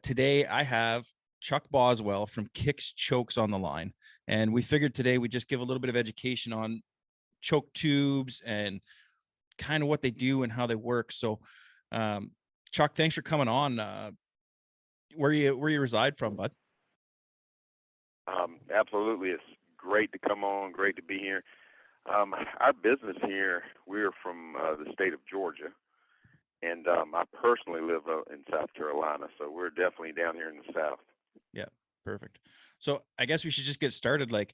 Today I have Chuck Boswell from Kicks Chokes on the line. And we figured today we'd just give a little bit of education on choke tubes and kind of what they do and how they work. So, um, Chuck, thanks for coming on. Where you reside from, bud? Absolutely. It's great to come on, great to be here. Our business here, we're from the state of Georgia, and I personally live in South Carolina, so we're definitely down here in the South. Yeah, perfect. So I guess we should just get started. Like,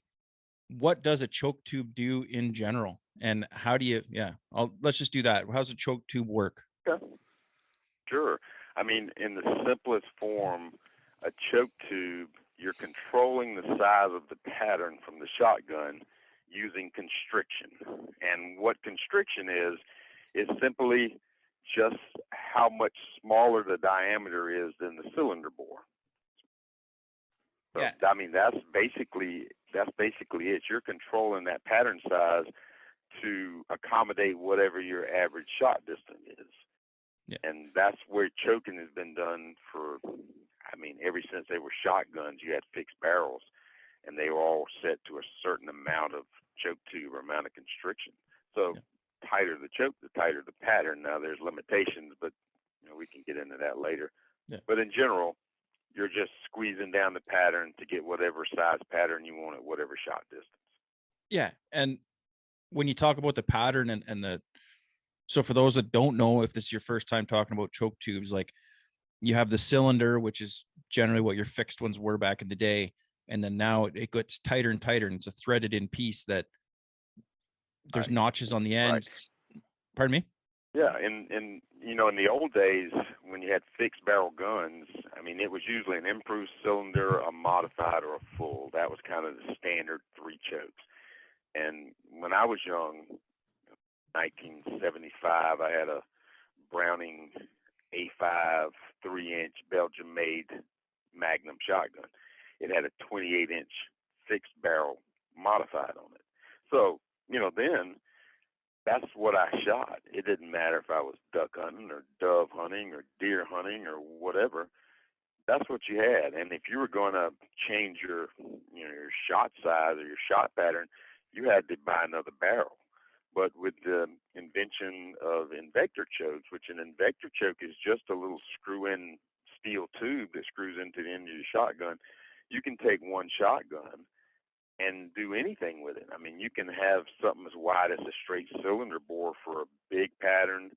what does a choke tube do in general? And how do you, yeah, let's just do that. How's a choke tube work? Okay. Sure. I mean, in the simplest form, a choke tube, you're controlling the size of the pattern from the shotgun using constriction. And what constriction is simply just how much smaller the diameter is than the cylinder bore. So Yeah. I mean that's basically it. You're controlling that pattern size to accommodate whatever your average shot distance is. Yeah. And that's where choking has been done for, I mean, ever since they were shotguns. You had fixed barrels, and they were all set to a certain amount of choke tube or amount of constriction. So Yeah. tighter the choke, the tighter the pattern. Now there's limitations, but we can get into that later. Yeah. But in general, you're just squeezing down the pattern to get whatever size pattern you want at whatever shot distance. Yeah. And when you talk about the pattern and so for those that don't know, if this is your first time talking about choke tubes, like you have the cylinder, which is generally what your fixed ones were back in the day. And then now it gets tighter and tighter, and it's a threaded in piece that there's Right. notches on the Right. end. Pardon me? Yeah, in the old days when you had fixed barrel guns, I mean it was usually an improved cylinder, a modified, or a full. That was kind of the standard three chokes. And when I was young, 1975, I had a Browning A5 3-inch Belgium-made Magnum shotgun. It had a 28-inch fixed barrel modified on it. So then that's what I shot. It didn't matter if I was duck hunting or dove hunting or deer hunting or whatever. That's what you had. And if you were going to change your shot size or your shot pattern, you had to buy another barrel. But with the invention of invector chokes, which an invector choke is just a little screw-in steel tube that screws into the end of your shotgun, you can take one shotgun and do anything with it. I mean, you can have something as wide as a straight cylinder bore for a big pattern,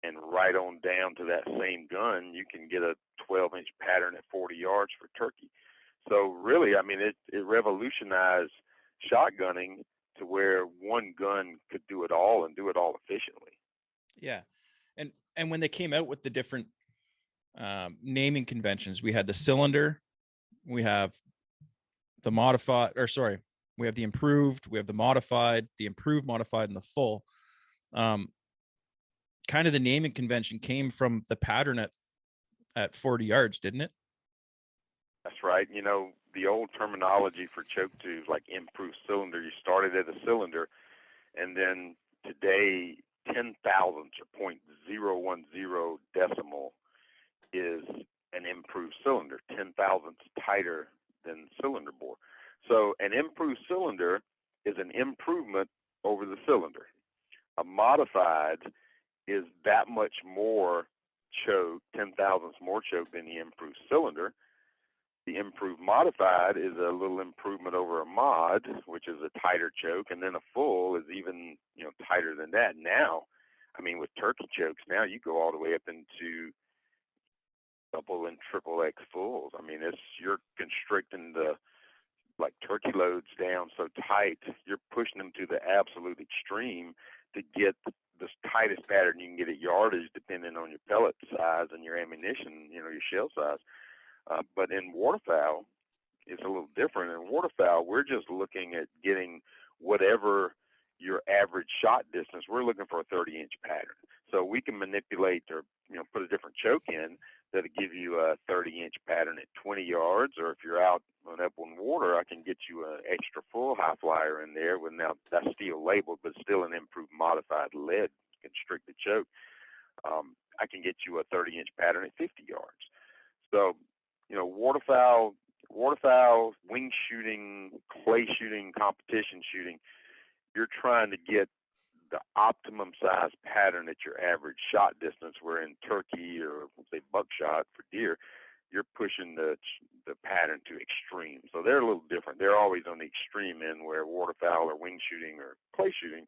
and right on down to that same gun, you can get a 12-inch pattern at 40 yards for turkey. So really, I mean, it revolutionized shotgunning to where one gun could do it all and do it all efficiently. Yeah. And when they came out with the different naming conventions, we had the cylinder, we have the modified, or sorry, we have the improved, we have the modified, the improved, modified, and the full. Um, Kind of the naming convention came from the pattern at 40 yards, didn't it? That's right. The old terminology for choke tubes, like improved cylinder, you started at a cylinder, and then today, 10 thousandths or 0.010 decimal is an improved cylinder, 10 thousandths tighter than cylinder bore. So an improved cylinder is an improvement over the cylinder. A modified is that much more choke, 10 thousandths more choke than the improved cylinder. The improved modified is a little improvement over a mod, which is a tighter choke, and then a full is even tighter than that. Now, I mean, with turkey chokes, now you go all the way up into double and triple X fulls. I mean, you're constricting the like turkey loads down so tight, you're pushing them to the absolute extreme to get the tightest pattern you can get at yardage, depending on your pellet size and your ammunition, your shell size. But in waterfowl, it's a little different. In waterfowl, we're just looking at getting whatever your average shot distance. We're looking for a 30-inch pattern. So we can manipulate or put a different choke in that'll give you a 30-inch pattern at 20 yards. Or if you're out on upland water, I can get you an extra full high flyer in there. With now that's steel labeled, but still an improved modified lead constricted choke. I can get you a 30-inch pattern at 50 yards. So, waterfowl, wing shooting, clay shooting, competition shooting, you're trying to get the optimum size pattern at your average shot distance, where in turkey or say buckshot for deer, you're pushing the pattern to extreme. So they're a little different. They're always on the extreme end, where waterfowl or wing shooting or clay shooting,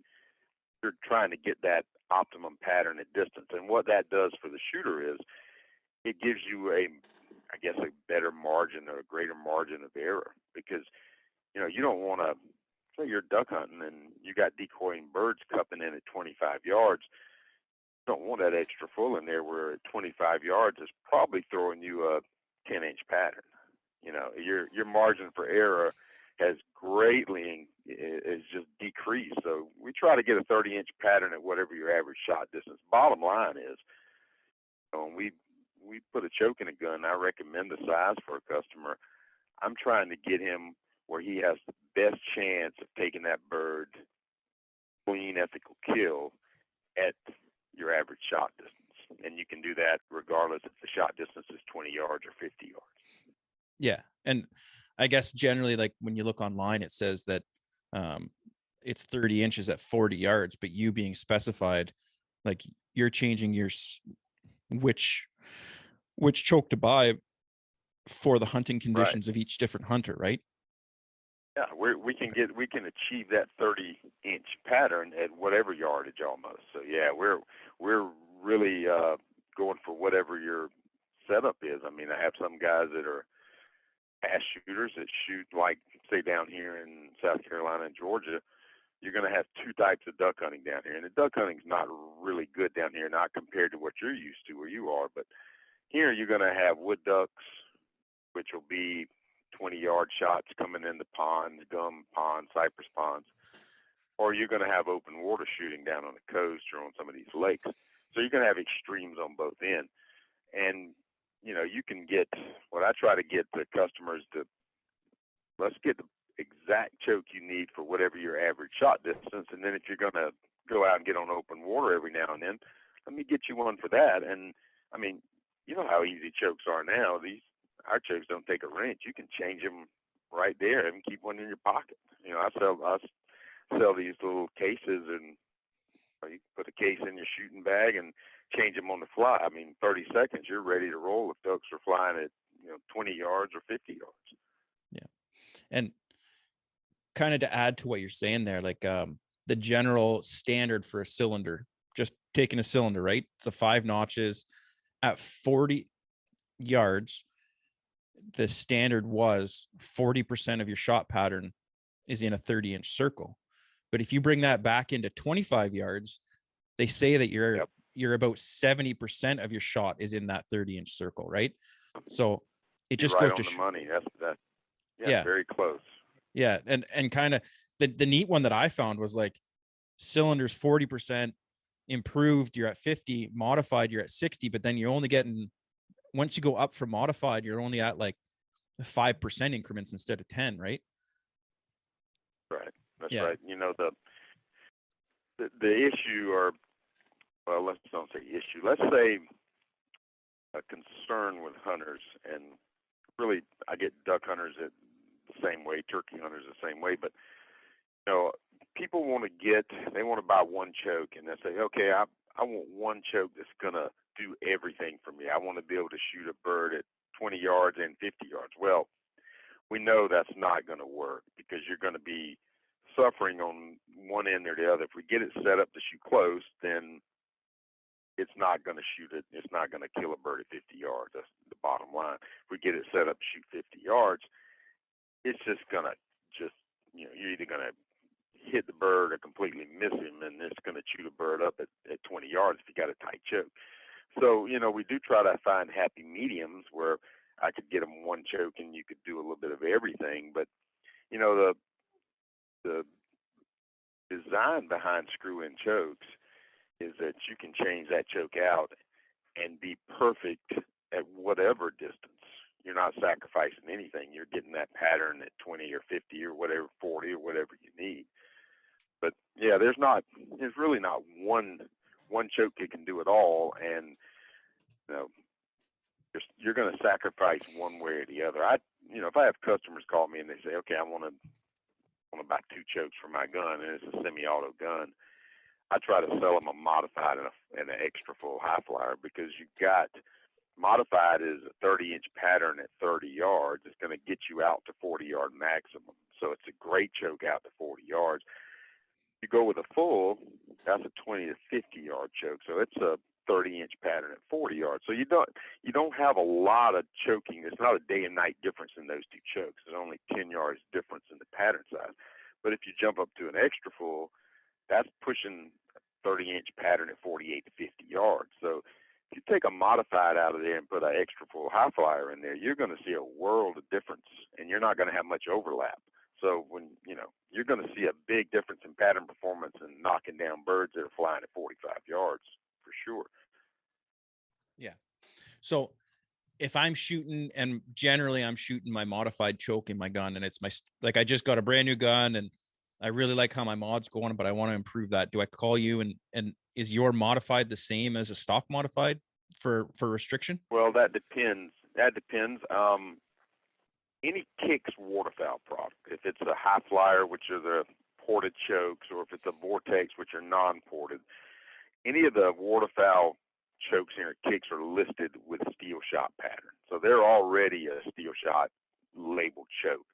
you're trying to get that optimum pattern at distance. And what that does for the shooter is it gives you a better margin or a greater margin of error, because you don't want to say you're duck hunting and you got decoying birds cupping in at 25 yards. You don't want that extra full in there, where at 25 yards is probably throwing you a 10-inch pattern. Your margin for error has greatly is just decreased. So we try to get a 30-inch pattern at whatever your average shot distance. Bottom line is, when we put a choke in a gun, I recommend the size for a customer. I'm trying to get him where he has the best chance of taking that bird clean, ethical kill at your average shot distance. And you can do that regardless if the shot distance is 20 yards or 50 yards. Yeah. And I guess generally, like when you look online, it says that it's 30 inches at 40 yards, but you being specified, like you're changing your which choke to buy for the hunting conditions of each different hunter, right? Yeah, we can achieve that 30-inch pattern at whatever yardage almost. So yeah, we're really going for whatever your setup is. I mean, I have some guys that are pass shooters that shoot, like say down here in South Carolina and Georgia. You're going to have two types of duck hunting down here, and the duck hunting's not really good down here, not compared to what you're used to where you are. But here you're going to have wood ducks, which will be 20-yard shots coming into ponds, gum ponds, cypress ponds, or you're going to have open water shooting down on the coast or on some of these lakes. So you're going to have extremes on both ends. And, you can get, what I try to get the customers to, let's get the exact choke you need for whatever your average shot distance. And then if you're going to go out and get on open water every now and then, let me get you one for that. And, I mean, you know how easy chokes are now. Our chokes don't take a wrench. You can change them right there and keep one in your pocket. I sell these little cases, and you put a case in your shooting bag and change them on the fly. I mean, 30 seconds, you're ready to roll if ducks are flying at 20 yards or 50 yards. Yeah. And kind of to add to what you're saying there, like the general standard for a cylinder, just taking a cylinder, right? The 5 notches at 40 yards. The standard was 40% of your shot pattern is in a 30-inch circle. But if you bring that back into 25 yards, they say that you're about 70% of your shot is in that 30-inch circle, right? So it just goes to the money. That's yeah, very close. Yeah, and kind of the neat one that I found was like cylinders 40%, improved you're at 50, modified you're at 60, but then you're only getting, once you go up from modified, you're only at like 5% increments instead of 10, right? Right. That's right. The issue, or well, let's don't say issue. Let's say a concern with hunters, and really, I get duck hunters the same way, turkey hunters the same way. But people want to buy one choke, and they say, okay, I want one choke that's gonna do everything for me. I want to be able to shoot a bird at 20 yards and 50 yards. Well, we know that's not going to work, because you're going to be suffering on one end or the other. If we get it set up to shoot close, then it's not going to shoot it. It's not going to kill a bird at 50 yards. That's the bottom line. If we get it set up to shoot 50 yards, it's just going to you're either going to hit the bird or completely miss him, and it's going to chew the bird up at 20 yards if you got a tight choke. So, we do try to find happy mediums where I could get them one choke and you could do a little bit of everything. But, the design behind screw-in chokes is that you can change that choke out and be perfect at whatever distance. You're not sacrificing anything. You're getting that pattern at 20 or 50 or whatever, 40 or whatever you need. But yeah, there's really not one choke that can do it all. And you're going to sacrifice one way or the other. If I have customers call me and they say, okay, I want to buy 2 chokes for my gun, and it's a semi-auto gun, I try to sell them a modified and an extra full high flyer, because you got modified is a 30-inch pattern at 30 yards. It's going to get you out to 40-yard maximum. So it's a great choke out to 40 yards. You go with a full, that's a 20 to 50-yard choke. So it's a 30-inch pattern at 40 yards. So you don't have a lot of choking. It's not a day and night difference in those 2 chokes. There's only 10 yards difference in the pattern size. But if you jump up to an extra full, that's pushing 30-inch pattern at 48 to 50 yards. So if you take a modified out of there and put an extra full high flyer in there, you're going to see a world of difference, and you're not going to have much overlap. So when you're going to see a big difference in pattern performance and knocking down birds that are flying at 45 yards for sure. Yeah. So if I'm shooting, and generally I'm shooting my modified choke in my gun, and it's like I just got a brand new gun and I really like how my mod's going, but I want to improve that. Do I call you, and is your modified the same as a stock modified for restriction? Well, that depends. Any Kicks waterfowl product, if it's a high flyer, which are the ported chokes, or if it's a vortex, which are non-ported, any of the waterfowl chokes here at Kicks are listed with steel shot pattern. So they're already a steel shot labeled choke.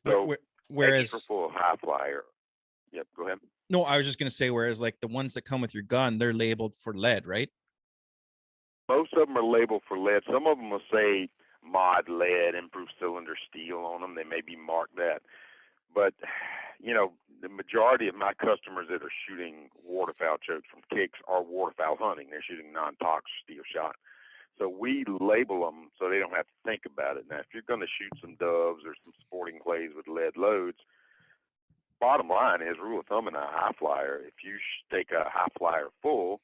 So whereas extra full high flyer. Yep, go ahead. No, I was just going to say, whereas like the ones that come with your gun, they're labeled for lead, right? Most of them are labeled for lead. Some of them will say mod lead, improved cylinder steel on them. They may be marked that. But, the majority of my customers that are shooting waterfowl chokes from Kicks are waterfowl hunting. They're shooting non-tox steel shot. So we label them so they don't have to think about it. Now, if you're going to shoot some doves or some sporting clays with lead loads, bottom line is, rule of thumb in a high flyer, if you take a high flyer full,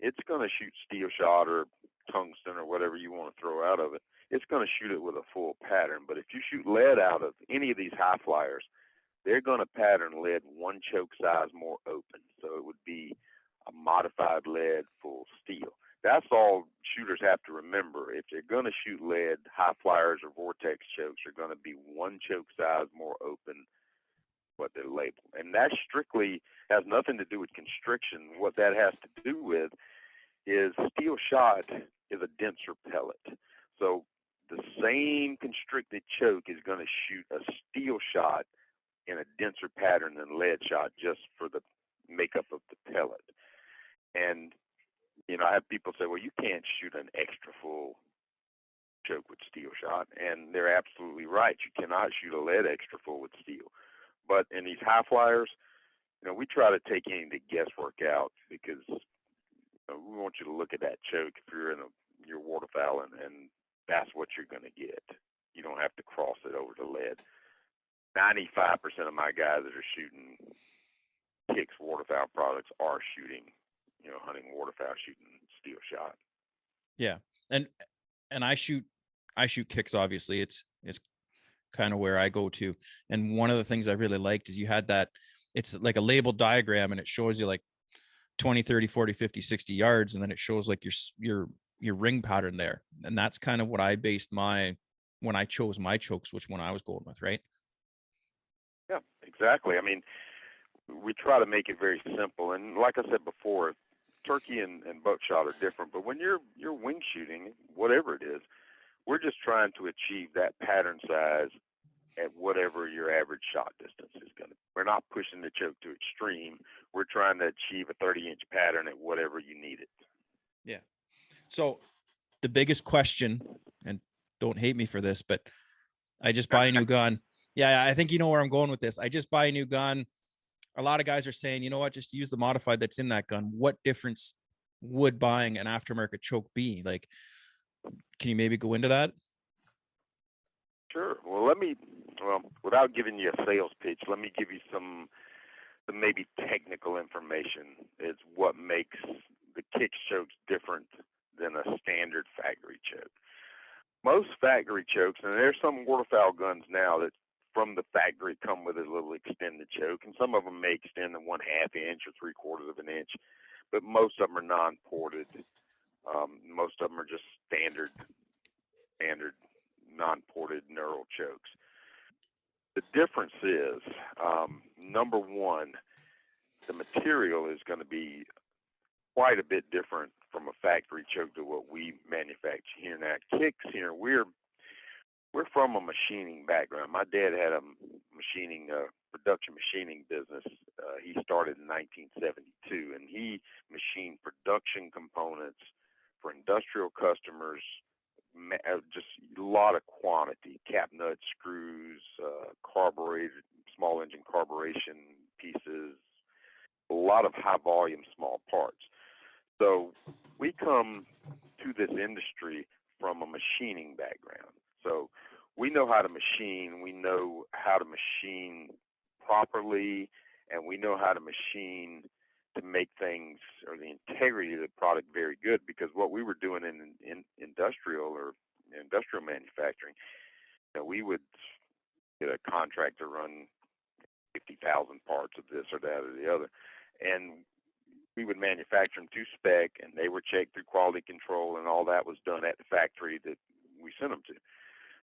it's going to shoot steel shot or tungsten or whatever you want to throw out of it. It's going to shoot it with a full pattern. But if you shoot lead out of any of these high flyers, they're going to pattern lead 1 choke size more open. So it would be a modified lead full steel. That's all shooters have to remember. If they're going to shoot lead, high flyers or vortex chokes are going to be 1 choke size more open what they're labeled. And that strictly has nothing to do with constriction. What that has to do with is steel shot is a denser pellet. So the same constricted choke is going to shoot a steel shot in a denser pattern than lead shot, just for the makeup of the pellet. And, I have people say, well, you can't shoot an extra full choke with steel shot. And they're absolutely right. You cannot shoot a lead extra full with steel. But in these high flyers, we try to take any of the guesswork out, because we want you to look at that choke if you're in your waterfowl, and that's what you're going to get. You don't have to cross it over to lead. 95% of my guys that are shooting Kicks waterfowl products are shooting, hunting waterfowl, shooting steel shot. Yeah, and I shoot Kicks. Obviously, it's kind of where I go to. And one of the things I really liked is you had that, it's like a labeled diagram, and it shows you like 20, 30, 40, 50, 60 yards. And then it shows like your ring pattern there. And that's kind of what I based when I chose my chokes, which one I was going with. Right. Yeah, exactly. I mean, we try to make it very simple. And like I said before, turkey and buckshot are different, but when you're wing shooting, whatever it is, we're just trying to achieve that pattern size at whatever your average shot distance is going to be. We're not pushing the choke to extreme. We're trying to achieve a 30-inch pattern at whatever you need it. Yeah. So the biggest question, and don't hate me for this, but I just buy a new gun. Yeah, I think you know where I'm going with this. I just buy a new gun. A lot of guys are saying, you know what, just use the modified that's in that gun. What difference would buying an aftermarket choke be? Like, can you maybe go into that? Sure. Well, without giving you a sales pitch, let me give you some maybe technical information. It's what makes the Kicks chokes different than a standard factory choke. Most factory chokes, and there's some waterfowl guns now that from the factory come with a little extended choke, and some of them may extend to 1/2 inch or 3/4 of an inch, but most of them are non-ported. Most of them are just standard standard non-ported knurled chokes. The difference is, number one, the material is going to be quite a bit different from a factory choke to what we manufacture here. Now, kicks here, we're from a machining background. My dad had a production machining business. He started in 1972, and he machined production components for industrial customers, just a lot of quantity, cap nuts, screws, carbureted, small engine carburation pieces, a lot of high volume small parts. So we come to this industry from a machining background. So we know how to machine, we know how to machine properly, and we know how to machine to make things, or the integrity of the product, very good, because what we were doing in industrial manufacturing, we would get a contractor run 50,000 parts of this or that or the other, and we would manufacture them to spec, and they were checked through quality control, and all that was done at the factory that we sent them to.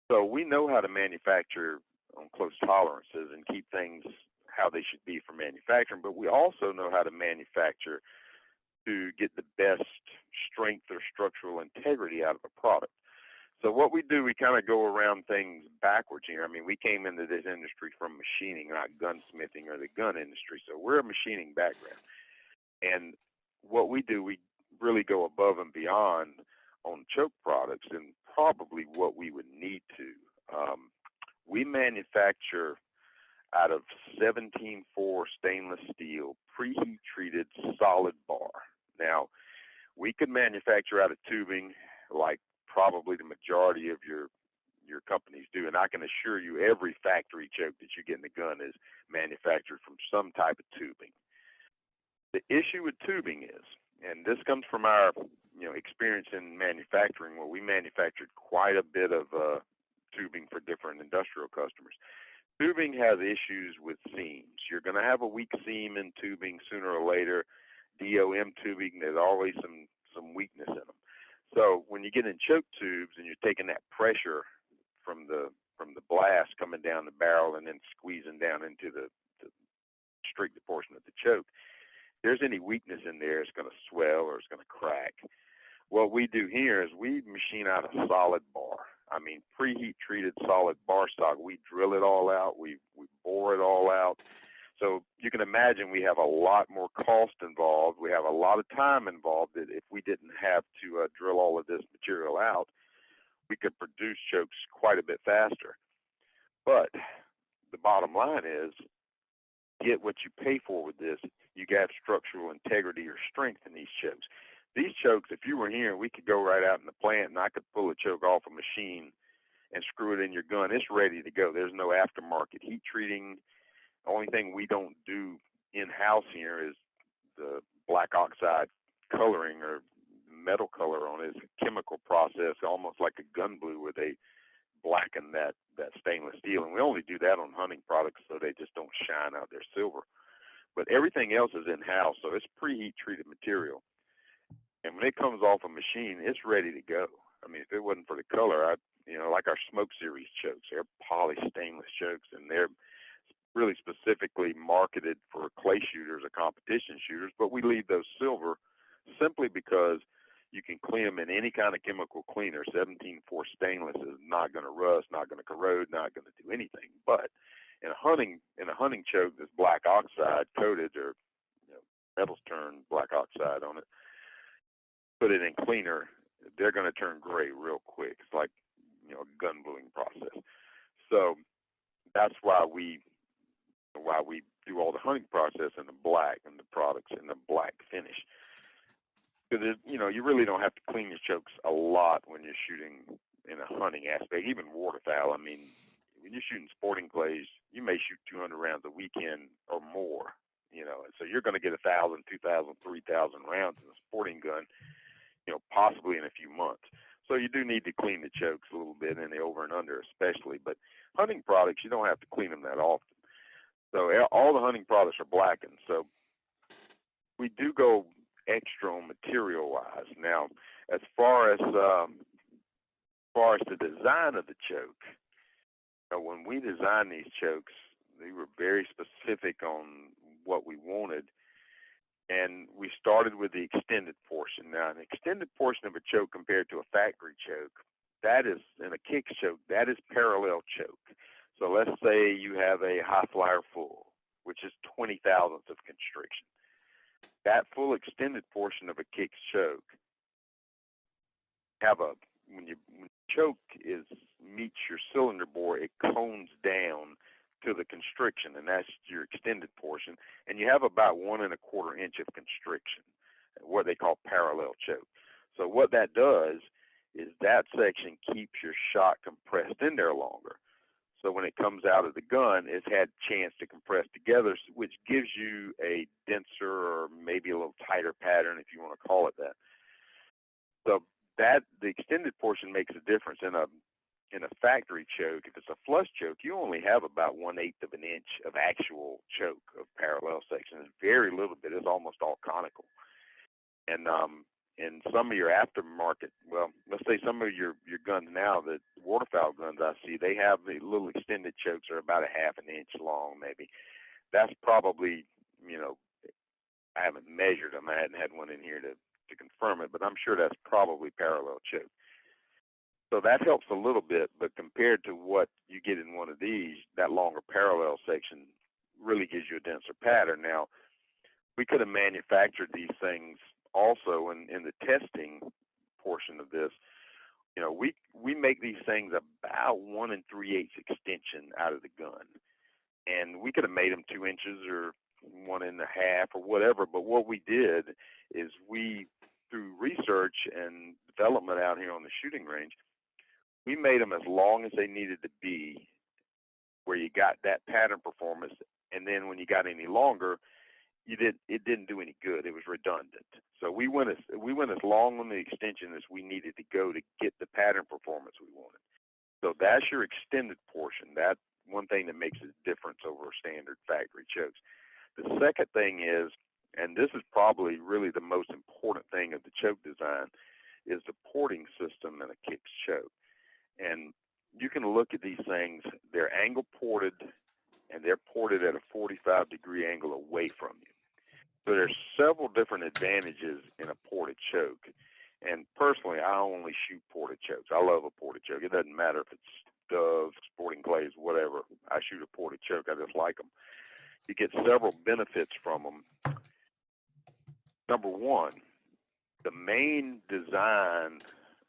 So we know how to manufacture on close tolerances and keep things how they should be for manufacturing, but we also know how to manufacture to get the best strength or structural integrity out of a product. So what we do, we kind of go around things backwards here. I mean, we came into this industry from machining, not gunsmithing or the gun industry. So we're a machining background. And what we do, we really go above and beyond on choke products and probably what we would need to. We manufacture out of 17-4 stainless steel, preheat treated solid bar. Now, we could manufacture out of tubing like probably the majority of your companies do, and I can assure you every factory choke that you get in the gun is manufactured from some type of tubing. The issue with tubing is, and this comes from our experience in manufacturing, where we manufactured quite a bit of tubing for different industrial customers. Tubing has issues with seams. You're going to have a weak seam in tubing sooner or later. DOM tubing, there's always some weakness in them. So when you get in choke tubes and you're taking that pressure from the blast coming down the barrel and then squeezing down into the restricted portion of the choke, if there's any weakness in there, it's going to swell or it's going to crack. What we do here is we machine out a solid bar. I mean, preheat treated solid bar stock. We drill it all out. We bore it all out. So you can imagine we have a lot more cost involved. We have a lot of time involved that if we didn't have to drill all of this material out, we could produce chokes quite a bit faster. But the bottom line is, get what you pay for with this. You got structural integrity or strength in these chokes. These chokes, if you were here, we could go right out in the plant and I could pull a choke off a machine and screw it in your gun. It's ready to go. There's no aftermarket heat treating. The only thing we don't do in-house here is the black oxide coloring or metal color on it. It's a chemical process, almost like a gun blue, where they blacken that stainless steel. And we only do that on hunting products so they just don't shine out their silver. But everything else is in-house, so it's preheat treated material. And when it comes off a machine, it's ready to go. I mean, if it wasn't for the color, like our Smoke Series chokes, they're polished stainless chokes, and they're really specifically marketed for clay shooters or competition shooters, but we leave those silver simply because you can clean them in any kind of chemical cleaner. 17-4 stainless is not going to rust, not going to corrode, not going to do anything. But in a hunting choke that's black oxide coated, or metals turn black oxide on it, put it in cleaner, they're going to turn gray real quick. It's like a gun bluing process. So that's why we do all the hunting process in the black and the products in the black finish. Because you really don't have to clean your chokes a lot when you're shooting in a hunting aspect. Even waterfowl, I mean, when you're shooting sporting clays, you may shoot 200 rounds a weekend or more. So you're going to get 1,000, 2,000, 3,000 rounds in a sporting gun, possibly in a few months. So you do need to clean the chokes a little bit, and the over and under especially. But hunting products, you don't have to clean them that often. So all the hunting products are blackened. So we do go extra on material-wise. Now, as far as far as the design of the choke, when we designed these chokes, we were very specific on what we wanted. And we started with the extended portion. Now, an extended portion of a choke compared to a factory choke, that is, in a kicks choke, that is parallel choke. So let's say you have a high flyer full, which is 20 thousandths of constriction. That full extended portion of a kicks choke, when the choke meets your cylinder bore, it cones down to the constriction, and that's your extended portion, and you have about 1 1/4 inch of constriction, what they call parallel choke. So what that does is that section keeps your shot compressed in there longer. So when it comes out of the gun, it's had a chance to compress together, which gives you a denser or maybe a little tighter pattern, if you want to call it that. So the extended portion makes a difference in a factory choke. If it's a flush choke, you only have about 1/8 of an inch of actual choke of parallel section. It's very little bit. It's almost all conical. And in some of your aftermarket, well, let's say some of your guns now, the waterfowl guns I see, they have the little extended chokes that are about 1/2 inch long, maybe. That's probably, I haven't measured them. I hadn't had one in here to confirm it, but I'm sure that's probably parallel choke. So that helps a little bit, but compared to what you get in one of these, that longer parallel section really gives you a denser pattern. Now, we could have manufactured these things also in the testing portion of this. We make these things about 1 3/8 extension out of the gun, and we could have made them 2 inches or 1 1/2 or whatever. But what we did is through research and development out here on the shooting range, we made them as long as they needed to be, where you got that pattern performance, and then when you got any longer, it didn't do any good. It was redundant. So we went as long on the extension as we needed to go to get the pattern performance we wanted. So that's your extended portion. That's one thing that makes a difference over standard factory chokes. The second thing is, and this is probably really the most important thing of the choke design, is the porting system in a kicks choke. And you can look at these things, they're angle ported, and they're ported at a 45-degree angle away from you. So there's several different advantages in a ported choke. And personally, I only shoot ported chokes. I love a ported choke. It doesn't matter if it's Doves, Sporting Clays, whatever. I shoot a ported choke. I just like them. You get several benefits from them. Number one, the main design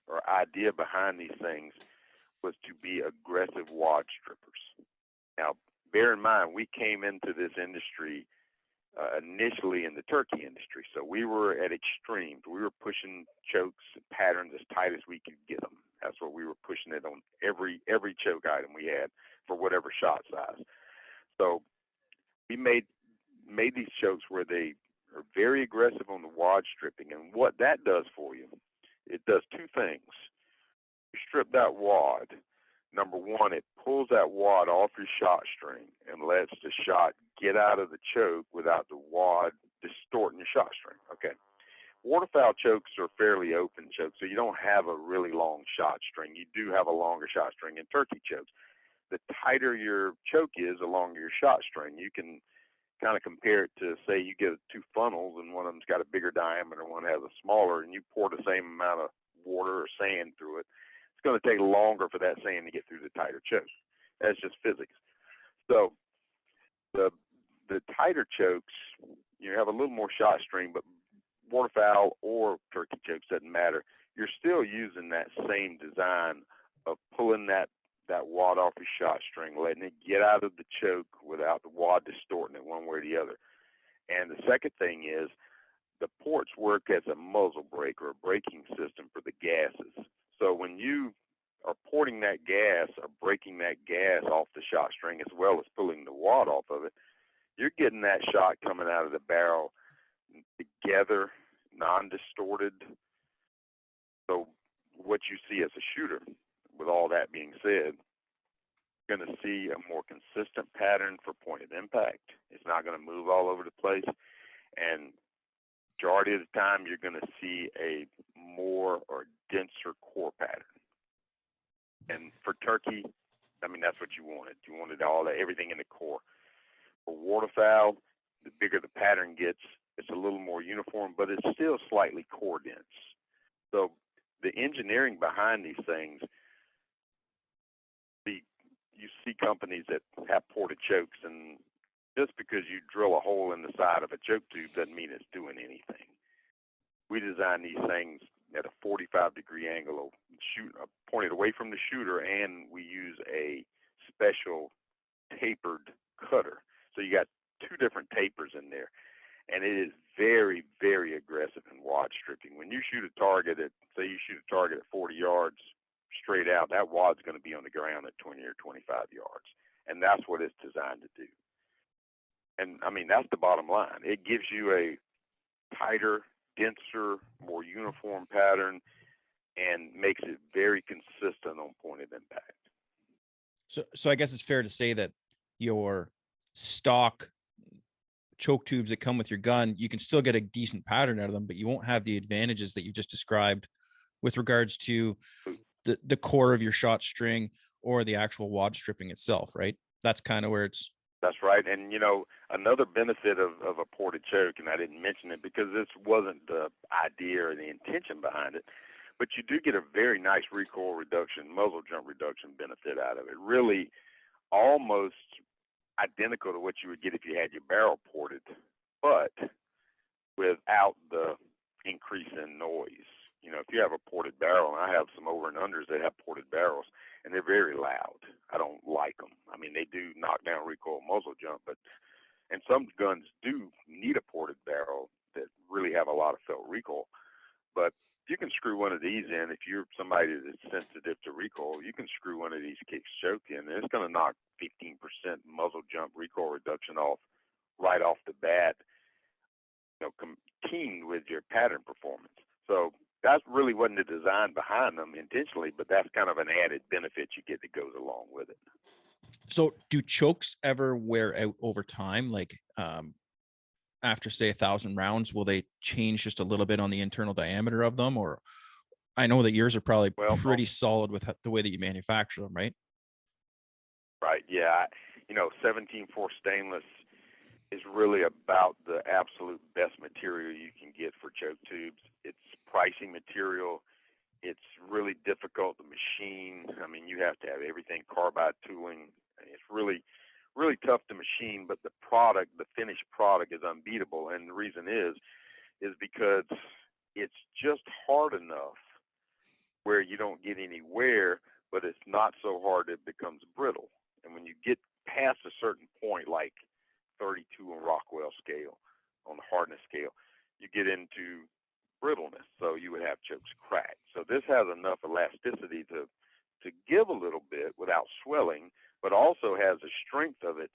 or idea behind these things was to be aggressive wad strippers. Now, bear in mind, we came into this industry initially in the turkey industry, so we were at extremes. We were pushing chokes and patterns as tight as we could get them. That's what we were pushing it on every choke item we had for whatever shot size. So we made these chokes where they are very aggressive on the wad stripping, and what that does for you, it does two things. You strip that wad. Number one, it pulls that wad off your shot string and lets the shot get out of the choke without the wad distorting your shot string. Okay. Waterfowl chokes are fairly open chokes, so you don't have a really long shot string. You do have a longer shot string in turkey chokes. The tighter your choke is, the longer your shot string. You can kind of compare it to, say, you get two funnels and one of them's got a bigger diameter, one has a smaller, and you pour the same amount of water or sand through it. It's going to take longer for that sand to get through the tighter choke. That's just physics. So the tighter chokes, you have a little more shot string, but waterfowl or turkey chokes, doesn't matter. You're still using that same design of pulling that wad off your shot string, letting it get out of the choke without the wad distorting it one way or the other. And the second thing is the ports work as a muzzle brake or a braking system for the gases. So when you are porting that gas or breaking that gas off the shot string as well as pulling the wad off of it, you're getting that shot coming out of the barrel together, non-distorted. So what you see as a shooter, with all that being said, you're going to see a more consistent pattern for point of impact. It's not going to move all over the place. And majority of the time, you're going to see a more or denser core pattern. And for turkey, I mean, that's what you wanted. You wanted all that, everything in the core. For waterfowl, the bigger the pattern gets, it's a little more uniform, but it's still slightly core dense. So the engineering behind these things, you see companies that have ported chokes, and just because you drill a hole in the side of a choke tube doesn't mean it's doing anything. We design these things at a 45-degree angle, pointed away from the shooter, and we use a special tapered cutter. So you got two different tapers in there, and it is very, very aggressive in wad stripping. When you shoot a target at, say you shoot a target at 40 yards straight out, that wad's going to be on the ground at 20 or 25 yards, and that's what it's designed to do. And I mean, that's the bottom line. It gives you a tighter, denser, more uniform pattern, and makes it very consistent on point of impact. So I guess it's fair to say that your stock choke tubes that come with your gun, you can still get a decent pattern out of them, but you won't have the advantages that you just described with regards to the core of your shot string or the actual wad stripping itself, right? That's kind of where it's. That's right. And, you know, another benefit of a ported choke, and I didn't mention it because this wasn't the idea or the intention behind it, but you do get a very nice recoil reduction, muzzle jump reduction benefit out of it. Really almost identical to what you would get if you had your barrel ported, but without the increase in noise. You know, if you have a ported barrel, and I have some over and unders that have ported barrels, and they're very loud. I don't like them. I mean, they do knock down recoil muzzle jump, and some guns do need a ported barrel that really have a lot of felt recoil. But you can screw one of these in. If you're somebody that's sensitive to recoil, you can screw one of these kicks choke in, and it's going to knock 15% muzzle jump recoil reduction right off the bat, you know, teamed with your pattern performance. So that really wasn't the design behind them intentionally, but that's kind of an added benefit you get that goes along with it. So do chokes ever wear out over time? Like after say 1,000 rounds, will they change just a little bit on the internal diameter of them? Or I know that yours are probably pretty solid with the way that you manufacture them, right? Right. Yeah. You know, 17-4 stainless is really about the absolute best material you can get for choke tubes. It's pricing material. It's really difficult to machine. I mean, you have to have everything carbide tooling. It's really, really tough to machine, but the product, the finished product, is unbeatable. And the reason is because it's just hard enough where you don't get any wear, but it's not so hard that it becomes brittle. And when you get past a certain point, like 32 on Rockwell scale, on the hardness scale, you get into brittleness, so you would have chokes crack. So this has enough elasticity to give a little bit without swelling, but also has the strength of it,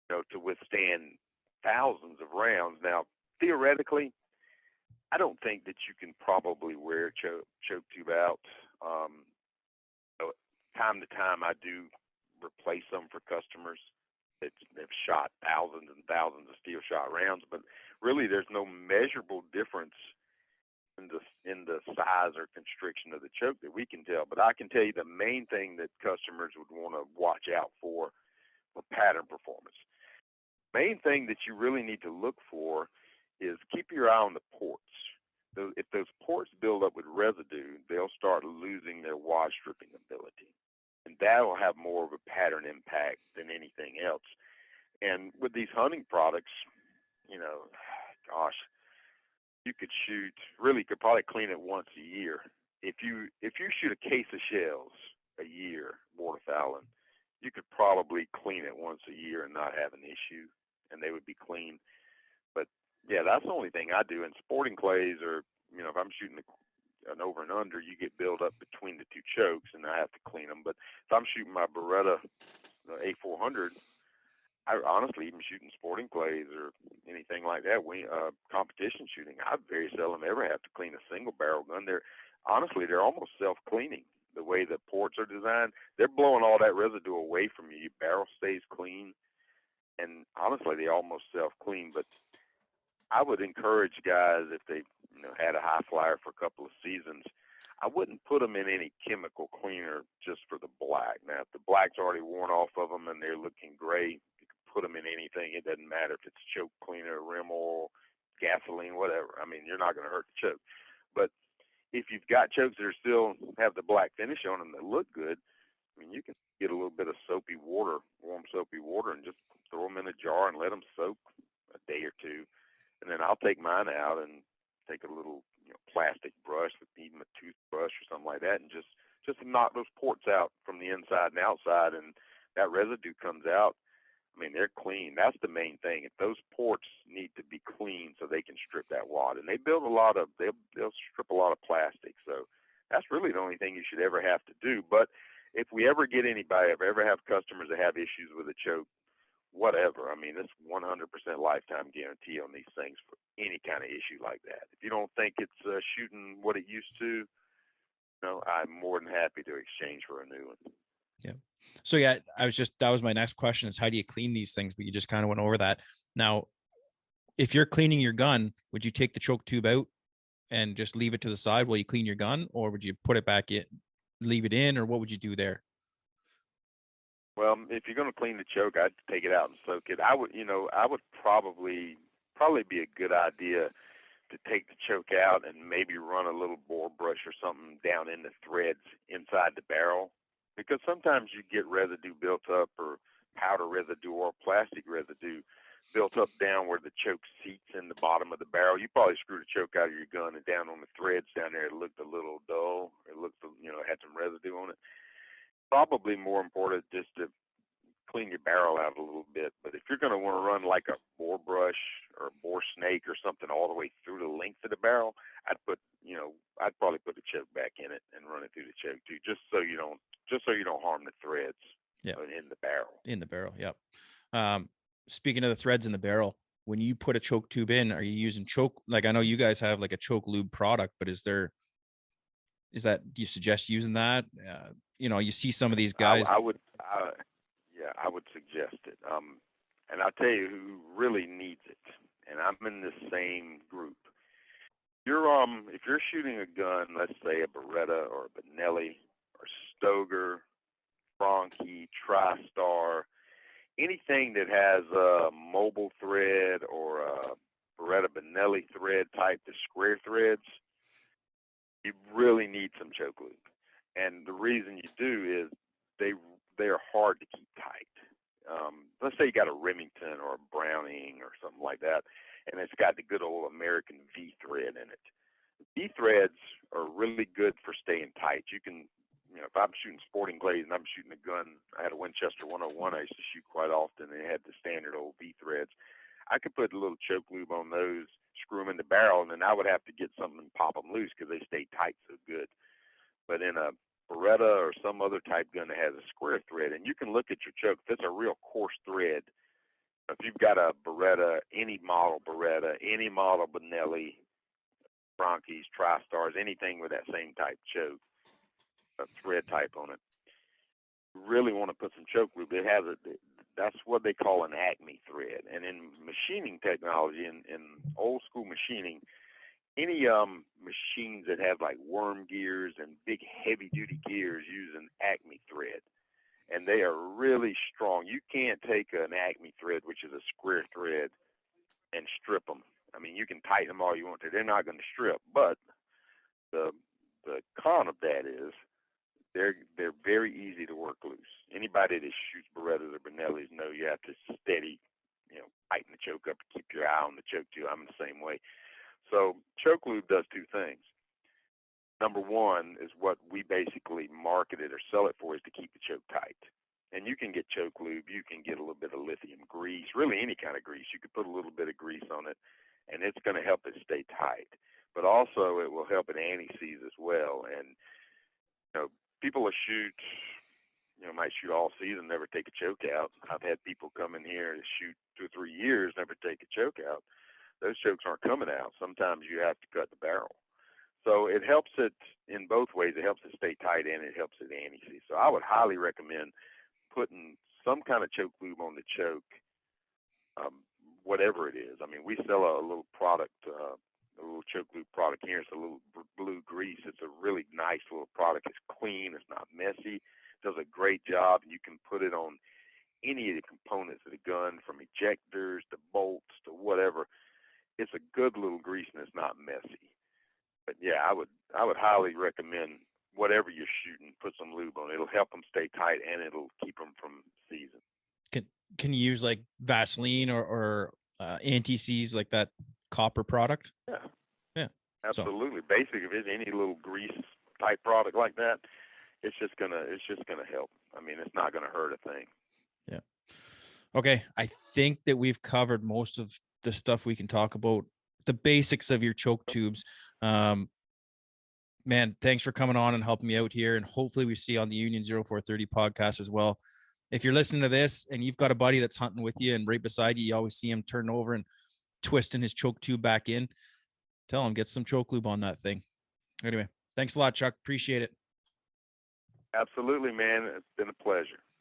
you know, to withstand thousands of rounds. Now, theoretically, I don't think that you can probably wear a choke tube out. So time to time, I do replace them for customers that have shot thousands and thousands of steel shot rounds, but really there's no measurable difference in the size or constriction of the choke that we can tell. But I can tell you the main thing that customers would want to watch out for pattern performance. Main thing that you really need to look for is keep your eye on the ports. If those ports build up with residue, they'll start losing their wad stripping ability, and that will have more of a pattern impact than anything else. And with these hunting products, you know, gosh, you could probably clean it once a year. If you shoot a case of shells a year, waterfowling, you could probably clean it once a year and not have an issue, and they would be clean. But yeah, that's the only thing I do. In sporting clays, or you know, if I'm shooting an over and under, you get build up between the two chokes, and I have to clean them. But if I'm shooting my Beretta A400, I honestly, even shooting sporting clays or anything like that, competition shooting, I very seldom ever have to clean a single barrel gun. They're almost self-cleaning. The way the ports are designed, they're blowing all that residue away from you. Your barrel stays clean, and honestly, they almost self-clean. But I would encourage guys, if they had a high flyer for a couple of seasons, I wouldn't put them in any chemical cleaner just for the black. Now, if the black's already worn off of them and they're looking great, you can put them in anything. It doesn't matter if it's choke cleaner, rim oil, gasoline, whatever. I mean, you're not going to hurt the choke. But if you've got chokes that are still have the black finish on them that look good, I mean, you can get a little bit of soapy water, warm soapy water, and just throw them in a jar and let them soak a day or two. And then I'll take mine out and take a little plastic brush with even a toothbrush or something like that, and just knock those ports out from the inside and outside, and that residue comes out. I mean, they're clean. That's the main thing. If those ports need to be clean so they can strip that wad, and they'll strip a lot of plastic. So that's really the only thing you should ever have to do. But if we ever get anybody, if we ever have customers that have issues with a choke, whatever. I mean, it's 100% lifetime guarantee on these things for any kind of issue like that. If you don't think it's shooting what it used to, I'm more than happy to exchange for a new one. Yeah. So yeah, that was my next question is how do you clean these things? But you just kind of went over that. Now, if you're cleaning your gun, would you take the choke tube out and just leave it to the side while you clean your gun, or would you put it back in, leave it in, or what would you do there? Well, if you're going to clean the choke, I'd take it out and soak it. I would probably be a good idea to take the choke out and maybe run a little bore brush or something down in the threads inside the barrel, because sometimes you get residue built up, or powder residue or plastic residue built up down where the choke seats in the bottom of the barrel. You probably screwed a choke out of your gun, and down on the threads down there it looked a little dull. It looked, had some residue on it. Probably more important just to clean your barrel out a little bit. But if you're going to want to run like a bore brush or a bore snake or something all the way through the length of the barrel, I'd probably put the choke back in it and run it through the choke too, just so you don't harm the threads. Yeah. In the barrel. In the barrel, yep. Speaking of the threads in the barrel, when you put a choke tube in, are you using choke? Like, I know you guys have like a choke lube product, but do you suggest using that? You see some of these guys. I would suggest it. And I'll tell you who really needs it, and I'm in the same group. If you're shooting a gun, let's say a Beretta or a Benelli or Stoger, Franchi, TriStar, anything that has a mobile thread or a Beretta Benelli thread type, the square threads, you really need some choke lube. And the reason you do is they are hard to keep tight. Let's say you got a Remington or a Browning or something like that, and it's got the good old American V thread in it. V threads are really good for staying tight. You can, if I'm shooting sporting clays and I'm shooting a gun, I had a Winchester 101 I used to shoot quite often, and it had the standard old V threads. I could put a little choke lube on those, screw them in the barrel, and then I would have to get something and pop them loose because they stay tight so good. But in a Beretta or some other type gun that has a square thread, and you can look at your choke, if it's a real coarse thread, if you've got a Beretta, any model Beretta, any model Benelli, Franchis, TriStars, anything with that same type choke, a thread type on it, you really want to put some choke lube. That's what they call an Acme thread. And in machining technology, in old school machining, any machines that have like worm gears and big heavy duty gears use an Acme thread, and they are really strong. You can't take an Acme thread, which is a square thread, and strip them. I mean, you can tighten them all you want to. They're not going to strip. But the con of that is they're very easy to work loose. Anybody that shoots Berettas or Benellis know you have to steady, tighten the choke up to keep your eye on the choke too. I'm the same way. So choke lube does two things. Number one is what we basically market it or sell it for, is to keep the choke tight. And you can get choke lube, you can get a little bit of lithium grease, really any kind of grease. You could put a little bit of grease on it, and it's going to help it stay tight. But also it will help it anti-seize as well. And people will shoot, might shoot all season, never take a choke out. I've had people come in here to shoot 2 or 3 years, never take a choke out. Those chokes aren't coming out. Sometimes you have to cut the barrel. So it helps it in both ways. It helps it stay tight, and it helps it anti-seize. So I would highly recommend putting some kind of choke lube on the choke, whatever it is. I mean, we sell a little product, a little choke lube product here. It's a little blue grease. It's a really nice little product. It's clean. It's not messy. Does a great job. You can put it on any of the components of the gun, from ejectors to bolts to whatever. It's a good little grease and it's not messy. But yeah, I would highly recommend whatever you're shooting, put some lube on it. It'll help them stay tight and it'll keep them from seizing. Can you use like Vaseline or anti-seize, like that copper product? Yeah, absolutely. Basically, if it's any little grease type product like that, it's just gonna help. I mean, it's not gonna hurt a thing. Yeah. Okay, I think that we've covered most of the stuff we can talk about, the basics of your choke tubes. Man, thanks for coming on and helping me out here, and hopefully we see you on the Union 0430 podcast as well. If you're listening to this and you've got a buddy that's hunting with you and right beside you, you always see him turn over and twisting his choke tube back in, tell him, get some choke lube on that thing. Anyway, thanks a lot, Chuck. Appreciate it. Absolutely, man. It's been a pleasure.